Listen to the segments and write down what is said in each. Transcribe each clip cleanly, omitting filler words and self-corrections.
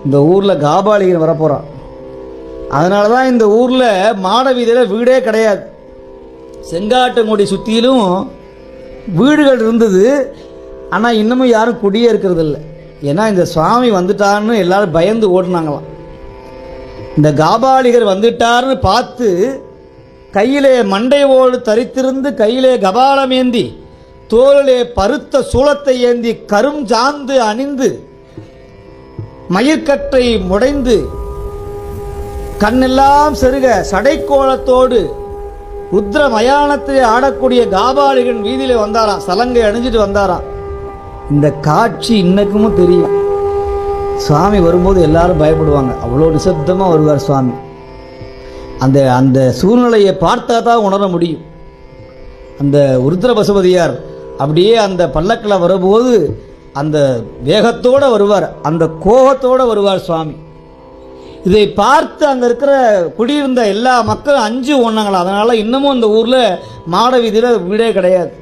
இந்த ஊரில் காபாலிகன் வரப்போகிறான். அதனால தான் இந்த ஊரில் மாட வீதியில் வீடே கிடையாது. செங்காட்டங்குடி சுற்றிலும் வீடுகள் இருந்தது, ஆனால் இன்னமும் யாரும் குடியே இருக்கிறது இல்லை. ஏன்னா இந்த சுவாமி வந்துட்டார்னு எல்லாரும் பயந்து ஓடினாங்களாம். இந்த காபாலிகர் வந்துட்டார்னு பார்த்து கையிலே மண்டை ஓடு தரித்திருந்து கையிலே கபாலம் ஏந்தி தோளிலே பருத்த சூளத்தை ஏந்தி கரும் சாந்து அணிந்து மயிர்கட்டை முடைந்து கண்ணெல்லாம் செருக சடைக்கோலத்தோடு ருத்ர மயானத்திலே ஆடக்கூடிய காபாலிகன் வீதியிலே வந்தாராம். சலங்கை அணிஞ்சிட்டு வந்தாராம். இந்த காட்சி இன்னைக்கும் தெரியும். சுவாமி வரும்போது எல்லாரும் பயப்படுவாங்க. அவ்வளோ நிசப்தமாக வருவார் சுவாமி. அந்த அந்த சூழ்நிலையை பார்த்தா தான் உணர முடியும். அந்த ருத்ர பசுபதியார் அப்படியே அந்த பல்லக்கில் வரும்போது அந்த வேகத்தோடு வருவார், அந்த கோபத்தோடு வருவார் சுவாமி. இதை பார்த்து அங்கே இருக்கிற குடியிருந்த எல்லா மக்களும் அஞ்சு ஒன்றாங்களா. அதனால் இன்னமும் இந்த ஊரில் மாட வீதியில் வீடே கிடையாது.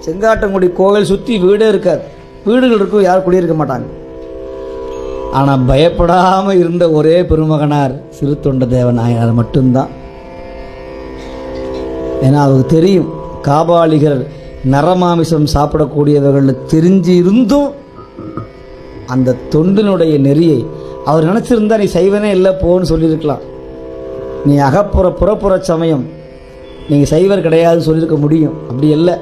செங்காட்டங்குடி கோவில் சுற்றி வீடே இருக்காது. வீடுகள் இருக்கும், யாரும் குடியிருக்க மாட்டாங்க. ஆனால் பயப்படாமல் இருந்த ஒரே பெருமகனார் சிறு தொண்ட தேவநாயனார் மட்டும்தான். ஏன்னா அவருக்கு தெரியும் காபாலிகர் நரமாமிசம் சாப்பிடக்கூடியவர்கள் தெரிஞ்சு இருந்தும் அந்த தொண்டினுடைய நெறியை அவர் நினச்சிருந்தா நீ சைவனே இல்லை போன்னு சொல்லியிருக்கலாம். நீ அகப்புற புறப்புற சமயம் நீங்கள் சைவர் கிடையாதுன்னு சொல்லியிருக்க முடியும். அப்படி இல்லை.